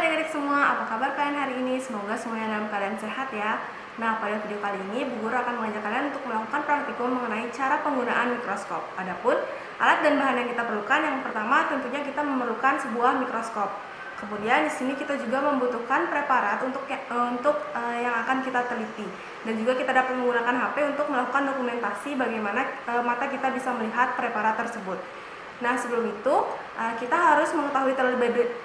adik-adik semua, apa kabar kalian hari ini? Semoga semuanya dalam keadaan sehat ya. Nah, pada video kali ini Bu Guru akan mengajak kalian untuk melakukan praktikum mengenai cara penggunaan mikroskop. Adapun alat dan bahan yang kita perlukan, yang pertama tentunya kita memerlukan sebuah mikroskop. Kemudian di sini kita juga membutuhkan preparat untuk yang akan kita teliti. Dan juga kita dapat menggunakan HP untuk melakukan dokumentasi bagaimana mata kita bisa melihat preparat tersebut. Nah, sebelum itu kita harus mengetahui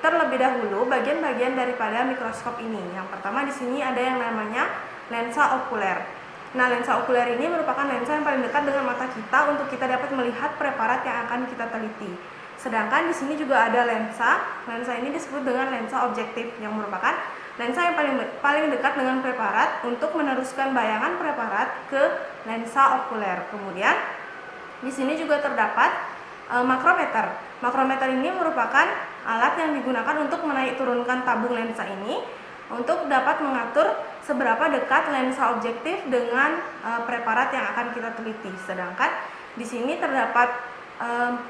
terlebih dahulu bagian-bagian daripada mikroskop ini. Yang pertama di sini ada yang namanya lensa okuler. Nah, lensa okuler ini merupakan lensa yang paling dekat dengan mata kita untuk kita dapat melihat preparat yang akan kita teliti. Sedangkan di sini juga ada lensa. Lensa ini disebut dengan lensa objektif, yang merupakan lensa yang paling dekat dengan preparat untuk meneruskan bayangan preparat ke lensa okuler. Kemudian di sini juga terdapat makrometer. Makrometer ini merupakan alat yang digunakan untuk menaik turunkan tabung lensa ini untuk dapat mengatur seberapa dekat lensa objektif dengan preparat yang akan kita teliti. Sedangkan di sini terdapat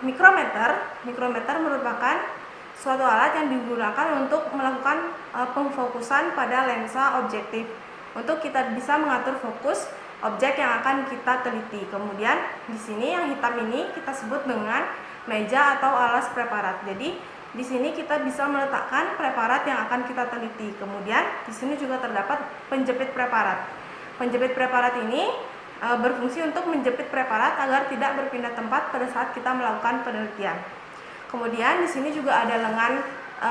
mikrometer. Mikrometer merupakan suatu alat yang digunakan untuk melakukan pemfokusan pada lensa objektif untuk kita bisa mengatur fokus objek yang akan kita teliti. Kemudian di sini yang hitam ini kita sebut dengan meja atau alas preparat. Jadi di sini kita bisa meletakkan preparat yang akan kita teliti. Kemudian di sini juga terdapat penjepit preparat. Penjepit preparat ini berfungsi untuk menjepit preparat agar tidak berpindah tempat pada saat kita melakukan penelitian. Kemudian di sini juga ada lengan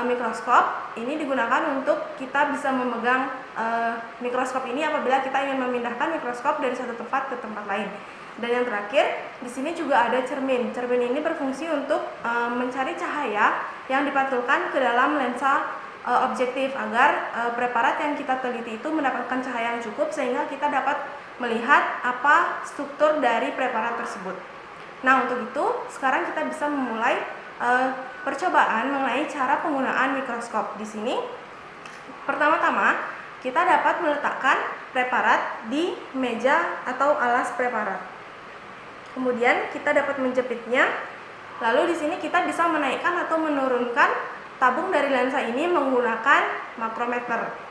mikroskop. Ini digunakan untuk kita bisa memegang mikroskop ini apabila kita ingin memindahkan mikroskop dari satu tempat ke tempat lain. Dan yang terakhir, di sini juga ada cermin. Cermin ini berfungsi untuk mencari cahaya yang dipantulkan ke dalam lensa objektif agar preparat yang kita teliti itu mendapatkan cahaya yang cukup sehingga kita dapat melihat apa struktur dari preparat tersebut. Nah, untuk itu sekarang kita bisa memulai percobaan mengenai cara penggunaan mikroskop. Di sini pertama-tama kita dapat meletakkan preparat di meja atau alas preparat. Kemudian kita dapat menjepitnya. Lalu di sini kita bisa menaikkan atau menurunkan tabung dari lensa ini menggunakan makrometer.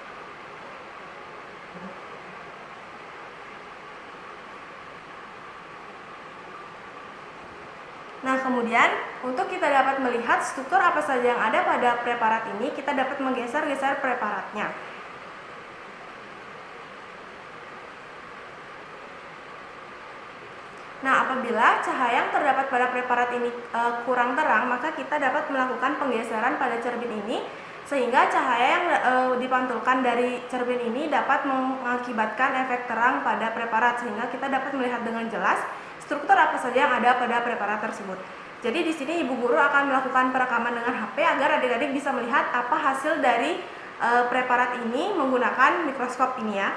Nah, kemudian untuk kita dapat melihat struktur apa saja yang ada pada preparat ini, kita dapat menggeser-geser preparatnya. Nah, apabila cahaya yang terdapat pada preparat ini kurang terang, maka kita dapat melakukan penggeseran pada cermin ini sehingga cahaya yang dipantulkan dari cermin ini dapat mengakibatkan efek terang pada preparat sehingga kita dapat melihat dengan jelas struktur apa saja yang ada pada preparat tersebut. Jadi di sini Ibu Guru akan melakukan perekaman dengan HP agar adik-adik bisa melihat apa hasil dari preparat ini menggunakan mikroskop ini ya.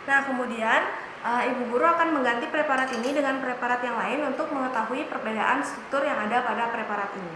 Nah, kemudian Ibu Guru akan mengganti preparat ini dengan preparat yang lain untuk mengetahui perbedaan struktur yang ada pada preparat ini.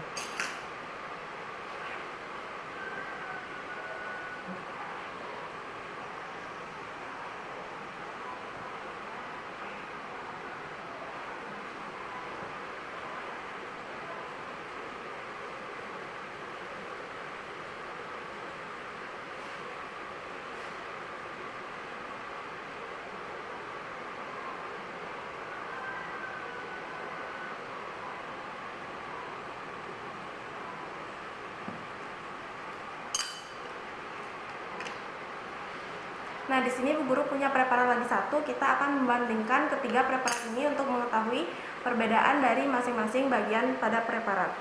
Nah, di sini Bu Guru punya preparat lagi satu. Kita akan membandingkan ketiga preparat ini untuk mengetahui perbedaan dari masing-masing bagian pada preparat.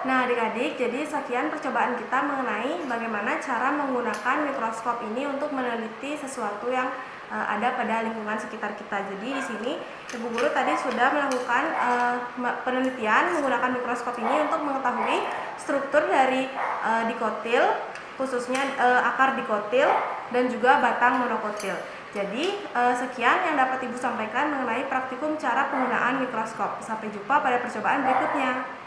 Nah, adik-adik, jadi sekian percobaan kita mengenai bagaimana cara menggunakan mikroskop ini untuk meneliti sesuatu yang ada pada lingkungan sekitar kita. Jadi di sini Ibu Guru tadi sudah melakukan penelitian menggunakan mikroskop ini untuk mengetahui struktur dari dikotil, khususnya akar dikotil dan juga batang monokotil. Jadi sekian yang dapat Ibu sampaikan mengenai praktikum cara penggunaan mikroskop. Sampai jumpa pada percobaan berikutnya.